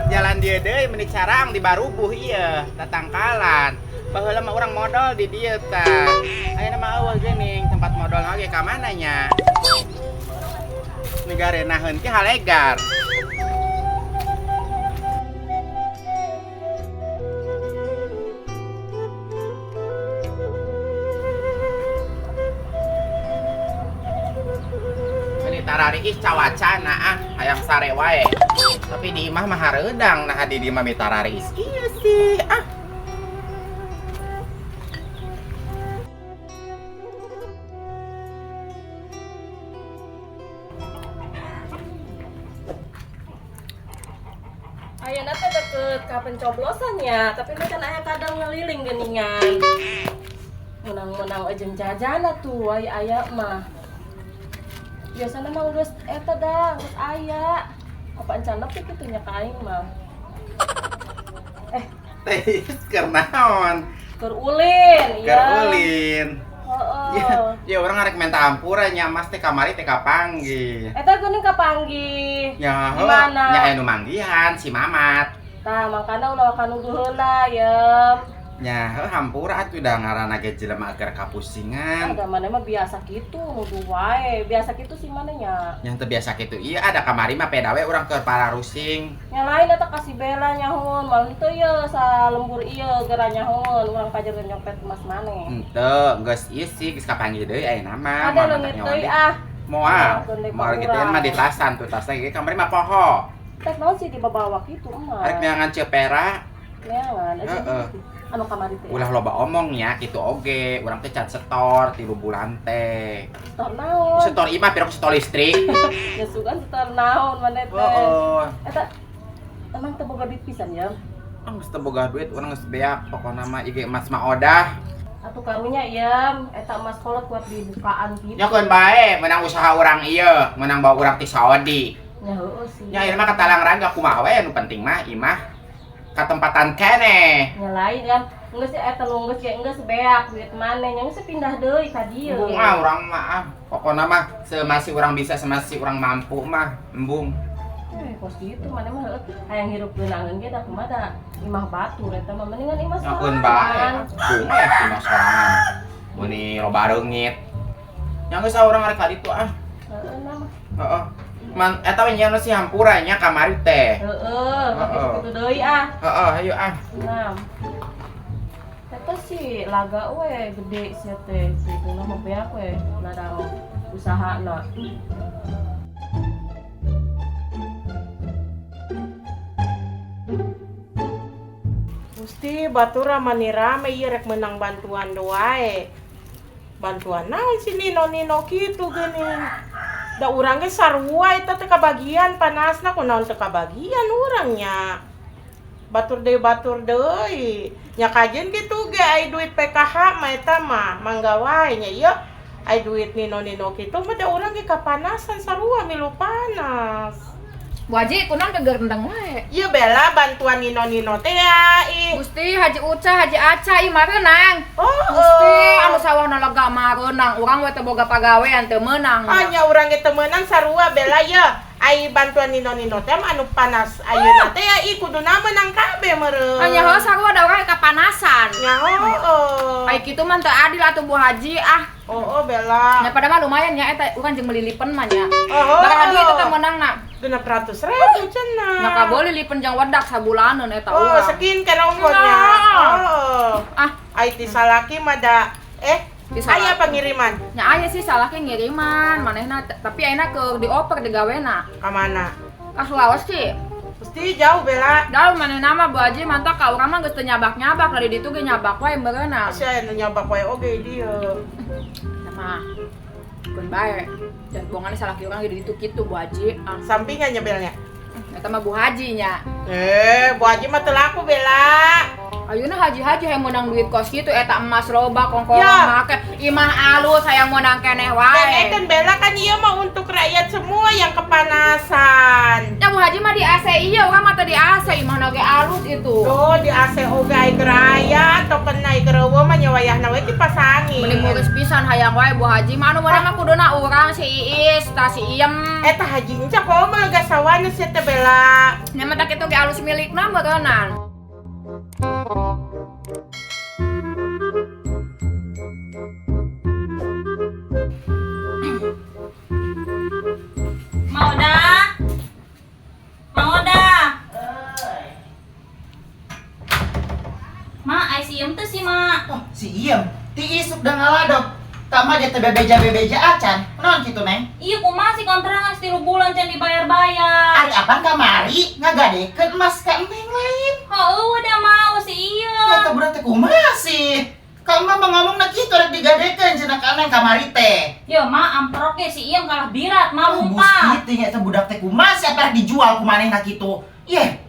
Jalan dia deh meni carang di Barubuh iya tatangkalan baheula mah urang modal di dieu tah ayeuna mah eueuh geuning tempat modal lagi ka mana nya negarenaheun ke halegar tarariis cawacana hayang sare wae tapi di imah mah hareudang nah di imah mi tarariis iya sih Ayeuna teh deket ka pencoblosan ya, tapi mereka aya kadang ngeliling geuningan. Menang-menang jeung jajana tuh aya mah. Biasana mah geus eta dah, geus aya. Apa encana teh kitu nya ka aing mah. teh keur naon? Keur ulin, ya. Keur ulin. Heeh. Ya urang arek minta hampura nya Mas teh kamari teh kapanggih. Eta geuning kapanggih. Ya di mana? Nya aya nu manggihan si Mamat. Tah, mangkana ulah kanuduh heula, ya. Nya hampura atuh da ngaranna ge jelema keur kapusingan. Ada mana mah biasa kitu, nuduh wae. Biasa kitu sih mana nya. Nya teu biasa kitu. Iya ada kamari mah pedawe urang keur pararusing. Yang lain eta kasih bela nyahun, malah teu ye sa lembur ieu geura nyahun, urang pajar nyopet emas maneh. Henteu, geus ieu sih geus kapanggih deui ayeuna mah. Ada leungit deui Moal. Moal gitu mah di tasan tuh tasna ge kamari mah poho. Tek naon sih dibawah kitu mah. Arek neangan cepera. Neangan aja. Anu kamari teh. Ulah loba omong nya kitu oge, urang teh can setor 3 bulan teh. Setor naon? Setor imah pirok setor listrik. Ya sugan setor naon maneh teh. Heeh. Eta emang teu boga duit pisan ya? Geus teu boga duit urang geus beak pokona mah IG emas mah odah. Atuh karunya ya, eta emas kolot kuat dibukaan gitu. Nyakeun bae menang usaha urang ieu, menang bawa urang ti Saudi. Ya heueuh sih. Nya ieu mah katalang rangga kumaha wae anu penting mah imah katempatan keneh. Nya lain kan, geus eta nu geus geus beak duit maneh, nya geus pindah deui ka dieu. Embung urang mah pokona mah semasi urang bisa semasi urang mampu mah embung. Kos gitu maneh mah hayang hirup geunangeun ge da kumaha da imah batur eta mah mendingan imah Nyakeun sorangan. bae. Bung imah sorangan. Muni loba reungit. Nya geus urang arek ka ditu Heeh mah. Heeh. Man eta we nya si hampura nya kamari teh. Heeh, kitu deui Heeh, hayu Nah. Eta sih laga we gede sia teh, kitu mah beak we ladang usahana. Gusti batura mani rame ieu rek menang bantuan doae. Bantuan naon si Nino kitu geuning. Da urang ge sarua eta teh kabagian panasna kunaon teu kabagian urangnya. Batur deui. Nya kajeun kitu ge aya duit PKH mah eta mah mangga wae nya ieu. Aya duit Nino kitu mah da urang ge kapanasan sarua milu panas. Bu Haji, kunaon geger rendang wae. Ieu bela bantuan Nino teh ya ih. Gusti Haji Uca, Haji Aca ieu mah reunang. Gusti Anu sawahna lega mah reunang, urang we teu boga pagawean teu meunang. Nya urang ge teu meunang sarua bela ye. Ai bantuan Nino teh anu panas ayeuna teh ya ih kuduna meunang kabeh meureun. Nya heuh sarua da urang kapanasan. Nya heuh. Ai kitu mah teu adil atuh Bu Haji bela. Nya pada mah lumayan nya eta urang jeung meuli lipen mah nya. Oh. Barang duit teh meunangna. 600.000 cenah. Nya kaboleh lipen jeung wedak sabulaneun eta urang. Sekin kana ongkosnya. Ai ti salaki mah da aya pengiriman. Nya aya sih salah ke ngiriman manehna tapi ayeuna ke dioper digawena. Ka mana? Ka Sulawesi. Pasti jauh bela. Jauh manehna mah Bu Haji mantap ka urang mah geus teu nyabak-nyabak dari ditu ge nyabak wae meureunna. Sia anu nyabak wae oge dieu. Mah, kun bae. Dan buangannya salah orang gitu Bu Haji. Sampingannya belnya. Eta mah Bu Haji nya. Bu Haji mah teu laku bela. Ayeuna haji-haji hayang menang duit kos kitu eta emas loba kongkong Ya. make. Imah alus hayang menang keneh wae. Dan bela kan iya mah untuk rakyat semua yang kepanasan. Ya Bu Haji mah di AC iya, urang mah teh di AC imah nage alus itu. Tuh di AC oga geraya atau kena gerewo mah nyawayahna we dipasangin. Mending mulus pisan hayang wae Bu Haji mah anu mah kuduna urang si Iis, tah si Iem. Eta haji encak komo lega sawana sia teh bela. Nya mah tak kitu ge alus milikna meureunnan. Mau dah? Mau dah? Ma, ai si Iem teh si Ma. Oh, si Iem, ti isuk dah ngaladok. Tama dia teh bebeja acan. Non kitu neng. Iya, kumaha si kontrakan 3 bulan can dibayar-bayar. Ari apaan kamari ngagadekeun emas ka neng lain. Oh, udah mau si Eta Iem. budak teh kumaha sih? Kamu mah ngomongna kitu rek digadekeun cenah ka neng kamari teh. Yo, Ma, amprok ge si Iem kalah birat, Ma Oh, lupa. Gusti teh eta budak teh kumaha sih apa rek dijual ku manehna kitu? Yeh.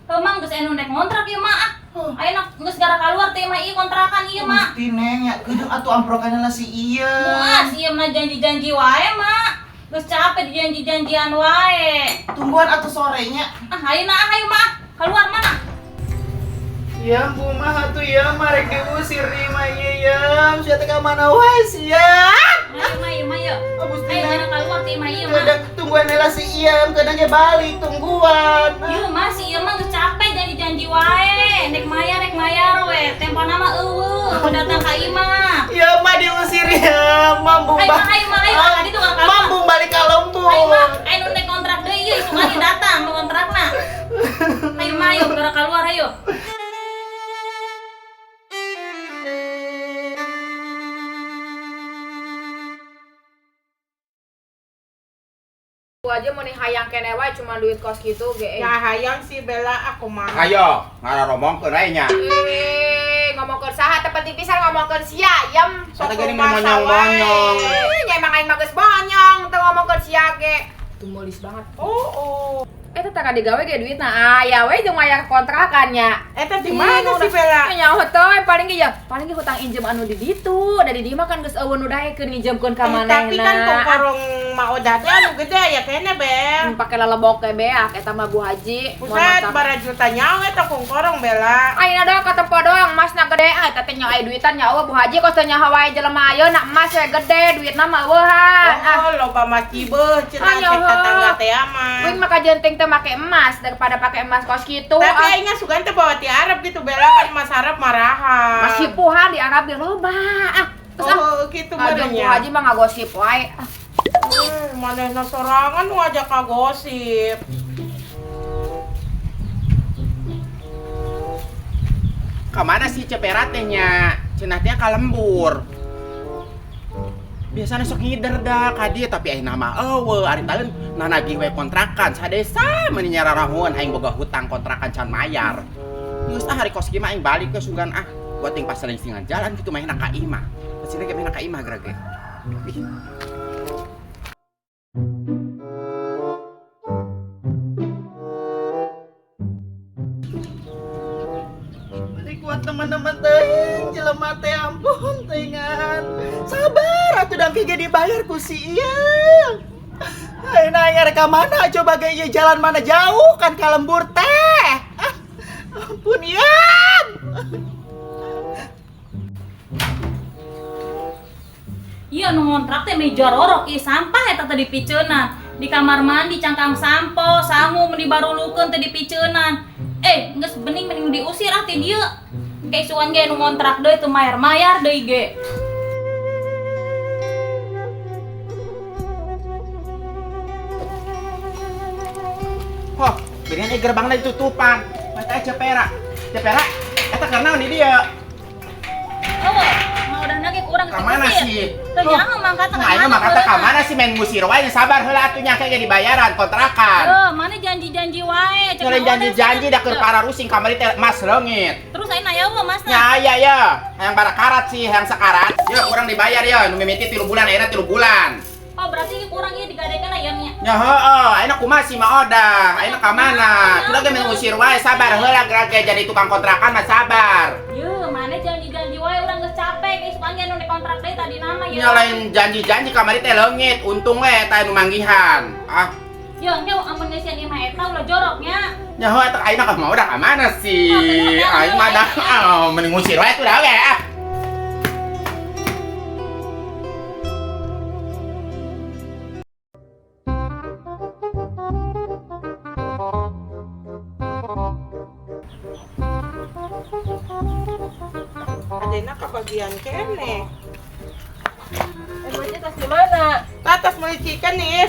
Emang geus anu nek ngontrak ieu, Ma. Oh. Ayeuna geus gara kaluar teh mah ieu kontrakan ieu, Ma. Gusti neng ya keudeuh atuh amprokanna si Iem. Muas si Iem na janji-janji wae, Ma. Geus capek dijanji-janjian wae. Tungguan atuh sorenya. Ayeuna ayo, Ma. Keluar mana? Ya kumaha tuh ya marek diusir di mah Iem. Sia teh ka mana wae sia? Ayo, Ma, ayo, Ma, ayo. Oh, Gusti Ayo neng. jangan keluar teh mah ieu, Ma. Kadang tungguan nela si Iem, kadang ge balik tungguan. Ieu mah si ieu mah geus capek janji-janji wae. Nek mayar we. Tempo nama eueuh datang ka ieu mah. Ya mah diusir ya, mambung Ayo mah, ayo mah, ayo. Tadi tuh kakak. Mambung balik ka lembur. Ayo mah, ayo nu nek kontrak deui ieu isuk lagi datang nu kontrakna. Ayo mah, ayo geura keluar ayo. Bu Haji mun hayang keneh wae cuma duit kos kitu ge. Ya hayang sih bela aku mah. Ayo, ngararomongkeun ae nya. Ngomongkeun saha teh penting pisan ngomongkeun sia Iem. Sok gini mah monyong-monyong. Nya emang aing mah geus bonyong teu ngomongkeun sia ge. Tuh mulis banget. Oh. Eta teh ka digawe ge duitna aya we jeung mayar kontrakannya. Eta di mana sih bela? Nyaho teh paling ge hutang injem anu di ditu, da di dieu mah kan geus eueun nu daekeun ngijemkeun ka manehna. Tapi kan kongkorong mau dade anu gede ya kene bel. Pake lalebok teh beak eta mah Bu Haji. Pusat bara juta nyawa eta kongkorong bela. Ayeuna doang katempo doang emasna gede eta teh nya aya duitan nya eueuh Bu Haji kos teh nyaho wae jelema ayeuna emas we gede duitna mah eueuhan. Oh, loba mah cibeuh cenah Anya, cek tetangga teh aman. Kuing mah kajenting teh make emas daripada pakai emas kos kitu. Tapi aingnya sugan teh bawa ti Arab gitu bela kan mas Arab marahan. Masih puhan di Arab di loba. Oh, gitu Bu barunya. Haji mah ngagosip wae. Manehna sorangan nu aja kagosip. Kamana si Cepera teh nya? Cenah teh ka lembur. Biasanya sok ngider dah ka dieu tapi ayeuna mah eueuh ari taeun nanagih we kontrakan sadesa meuni nyararahuan aing boga hutang kontrakan can mayar. Geus hari kos kieu mah aing balik ke sugan buat ting paseling-selingan jalan kitu mah ka imah. Pasile ge mah ka imah gerage. Kuat teman-teman teh, jelema teh ampun tengan. Sabar atuh dangke ge dibayar ku si Iem. Ayeuna aya rek ka mana coba ge ieu jalan mana jauh kan ka lembur teh. Ampun Iem. Iya nu ngontrak teh meja rorok ieu sampah eta teh dipiceunan. Di kamar mandi cangkang sampo, sangu mun dibarulukeun teh dipiceunan. Geus bening diusir ah ti dieu. Kaisuan ge nu ngontrak deui teu mayar-mayar deui ge. Hoh, dengan gerbangna ditutupan. Mata Cepera. Cepera, eta karena di dia. Oh, mau udah nage kurang Kamana sih? Jangan mangkat Nah, ini mah kata kamana sih main ngusir wae sabar heula atuh nya kayak dibayaran kontrakan. Mana janji-janji wae. Nyalain janji-janji dah keur para rusing kamari teh Mas Leungit. Terus ayeuna aya mah Mas. Ya ya, hayang barakarat sih, hayang sakarat. Yo urang dibayar ya, nu mimiti 3 bulan ayeuna 3 bulan. Oh, berarti kurang ieu digadekeun aya nya. Ya heueuh, ayeuna kumaha sih mah odah, ayeuna ka mana? Kudu ge main ngusir wae sabar heula gerage jadi tukang kontrakan mah sabar. Yeuh, mana janji-janji wae urang geus capek geus panjang nu dikontrak deui tadi nama ya. Nyalain janji-janji kamari teh leungit, untung we tah nu manggihan. Ah, Yeuh, engke amun geus ieu mah eta ulah joroknya. nya heueuh eta ayeuna ka mau udah ka mana sih? Aing mah dah mending ngusir wae tuh dah we. Adena kebagian kene. Bocah tas di mana? Tatas melicikan nih.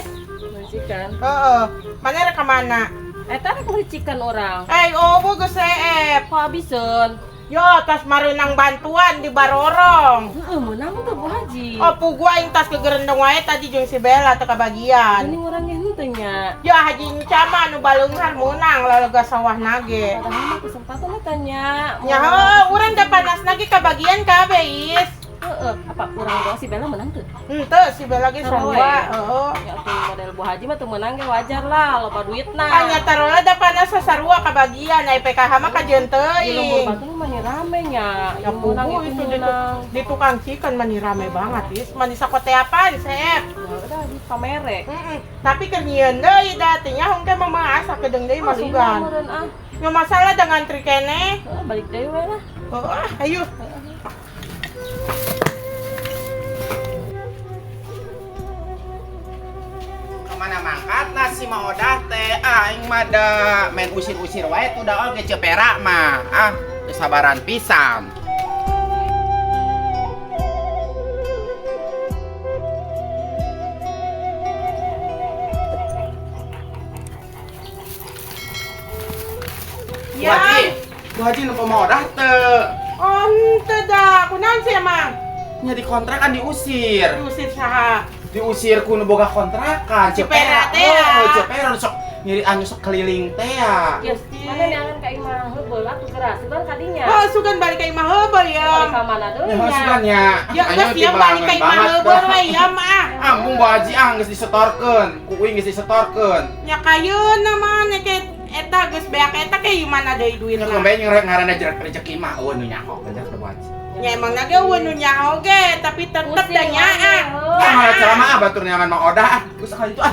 Melicikan. Heeh. Mana rek mana? Eta rek melicikan orang. Oh, bogus seep. Kok habisan? Yo, tas mareunang bantuan di Barorong. Heeh, menang tuh Bu Haji. Oh, pugu aing tas kegerendong wae tadi jeung si Bella teu kabagian. Ini orang yang hentenya. Ya haji encama nu baleunghar meunang lalega sawah nage. Padahal mah kesempatan tanya. Ya heuh, urang da panas nage kabagian kabeh is. Heeh, apa kurang doa si Bella menang tuh? Henteu si Bella ge sarua. Heeh. Ya tuh model Bu Haji mah tuh menang ge wajar lah, loba duitna. Anya tarola da panas sarua kabagian, ai PKH mah kajeun Di Lembur teuing. Batu mah nih rame nya. Ya Yang menang pugu itu itu menang. di tukang chicken mani rame banget is. Mani sakoteapan seep. Ya udah di pamere. Tapi keur nyieun deui da teh nya hongke mah asa kedeung deui masugan. Nya masalah dengan tri kene. Balik deui we lah. Ayo. Kemana mangkat nasi mah odah teh aing mah da main usir-usir wae tuh da oge cepera mah. Kesabaran pisan. Ya. Bu Haji nu pemodah teu. Oh, henteu da. Kunaon sih emang? Nya di kontrakan diusir. Diusir saha? Diusir ku nu boga kontrakan Cepera teh ya. Cepera nu sok nyiri anu sok keliling teh ya. Yes, mana nih angan ka imah heubeul atuh geras, sugan kadinya. Oh, sugan balik ka imah heubeul ya. Balik ka mana deui Ya nya? sugan ya. Ya geus siap balik ka imah heubeul we ya mah. Ampun Bu Haji geus disetorkeun. Ku uing geus disetorkeun. Nya kayeuna mah ke eta geus beak eta ke ieu mana deui Ya duitna. kembali ngaranna jerak rezeki mah eueun nu nyaho bener teh Bu Haji. Ya emang nage eueun nu nyaho ge, tapi tetep da nyaa. Celama batur nyaman Mang Odah Geus sakali itu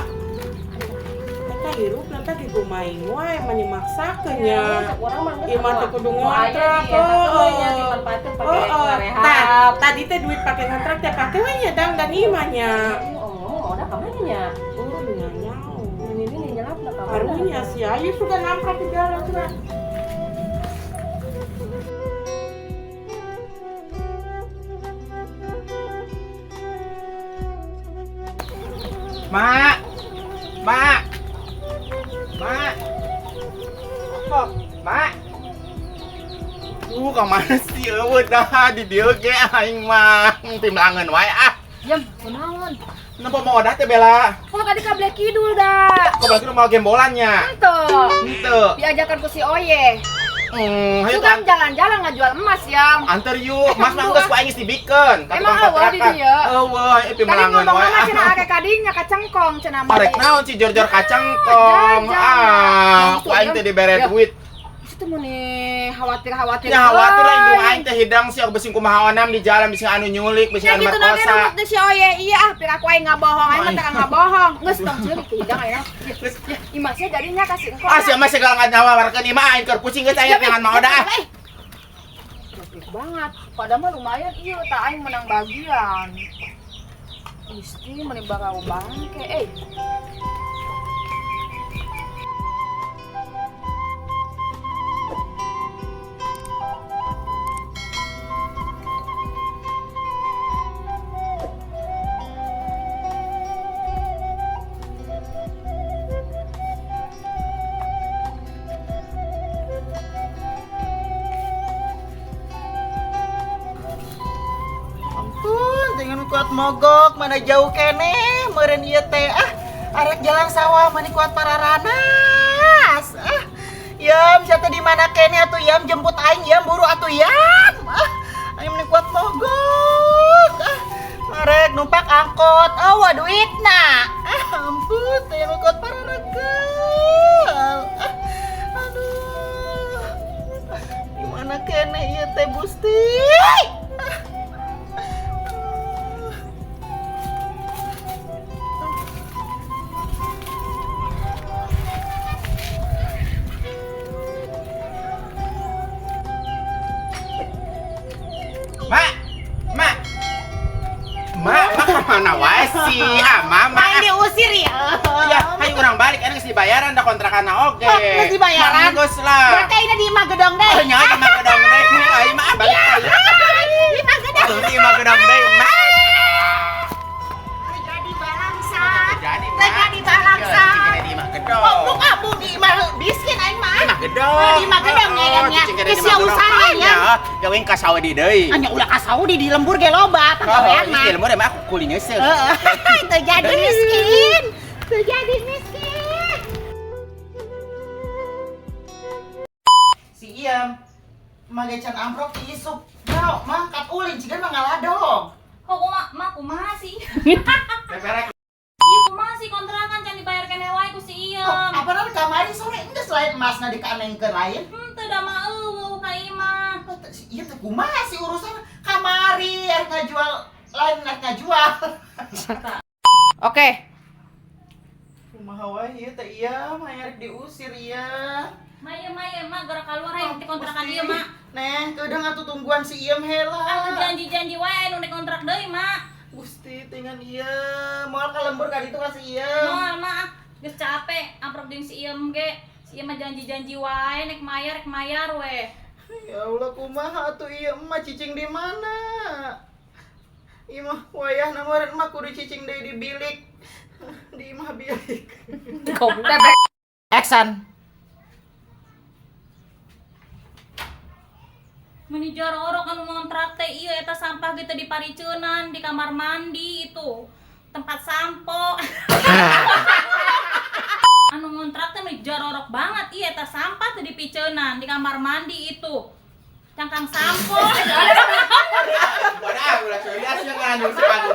Eta hirup nanti digumain wae mani maksakeun nya. Urang mah geus. Ieu mah teu kudu ngontrak. ngontrak. Nya dimanfaatkeun pake rehab. Tadi teh duit pake kontrak teh pake we nya dang dan imahnya. Ngomong udah ka mana nya? Oh, nya nyaho. Ini nyelapna ka mana? Karunya si Ayu sudah namprak di jalan tuh. Mak Mak Mak Kok Mak kemana sih eueuh dah di dieu ge aing mah timlangeun wae Jam, kunaon? Napa mau odah teh Bella? Kok kadi ka Black Kidul dah. Kok berarti mau game bolannya? Henteu. Henteu. Diajakan ku si Oye. Hayu Sugan jalan-jalan ngajual emas ya. antar yuk, mas mah geus ku aing geus dibikeun. Emang eueuh di dieu? Eueuh, Tadi timlangeun ngomong wae. mah cenah ake kadinya kacengkong cenah mah. Arek naon si jor-jor kacangkong. Jajan. Ku aing teh dibere Ya. duit. Itu mun khawatir-khawatir. Ya khawatir lah indung aing teh hidang sih aku besing kumaha onam di jalan bising anu nyulik, bising Ya anu gitu nanti merkosa. rambut teh si Oye. Iya ah, pira aku aing ngabohong, aing mah teh ngabohong. Geus tong ceulik teh hidang aya. Ya, imasnya jadinya kasih engkau. Sia mah segala ngawarkeun ieu mah aing keur pusing geus aya dengan mau dah. Bagus banget. Padahal mah lumayan ieu tah aing menang bagian. Isti meni bakal bangke. mogok mana jauh kene meureun ieu teh arek jalan sawah mani kuat pararanas. Yam jatuh di mana kene atuh Yam jemput aing Yam buru atuh Yam. Aing mani kuat mogok. Marek numpak angkot. Duitna. Ampun teh nu kuat pararagal. Aduh. Gimana kene ieu teh Gusti? Mak kemana wae sih? Mama. Main diusir ya. Ya, ayo urang balik anu geus dibayaran da kontrakan oge. Geus dibayaran? Geus lah. Berarti ini di imah gedong deh. Nya di mah gedong deui. Ayo mah balik aja. Di imah gedong. Di mah gedong deui, Mak. Jadi balangsa. Jadi Jadi balangsa. Di mah gedong. Oh, lu kamu di imah biskin aing mah. Di mah gedong. Di mah gedong ya, ya. Cicing di Geus mah sia gedong. usaha ya. Gawing ka Saudi deui. Hanya ulah ka Saudi di lembur ge loba pagawean mah. Ilmu deh mah aku kulinya sih. Itu jadi miskin. Itu jadi miskin. Si Iyam magecan amprok ti isup. Bro, mangkat ulin cigan mah ngaladong. Kok kumaha sih? Peperek. Iya kumaha sih kontrakan can dibayar kene wae ku si Iem. Apa namanya kamari sore geus lain emasna dikanengkeun lain. Teu da mah eueuh ka imah. Iya teh kumaha sih urusan kamari arek ngajual lain arek ngajual. Oke. Kumaha wae ieu teh iya mah arek diusir iya. Maya mah gara keluar aing di kontrakan ieu mah. Neh, keudang atuh tungguan si Iem heula. Aku janji-janji wae nu di kontrak deui mah. Gusti dengan iya moal ka lembur ka ditu ka si Iem. Moal mah geus capek amprok jeung si Iem ge. Si Iem mah janji-janji wae nek mayar we. Ya Allah kumaha atuh ieu mah cicing di mana? Ieu mah wayahna meureun mah kudu cicing deui di bilik. Di imah bilik. Action. Menijar orok anu ngontrak teh ieu eta sampah gitu di pariceunan di kamar mandi itu. Tempat sampo. Anu ngontrak teh menijar orok banget ieu eta sampah teh di piceunan di kamar mandi itu. Cangkang sampo. Bodoh, ulah curious yang ngandung sepatu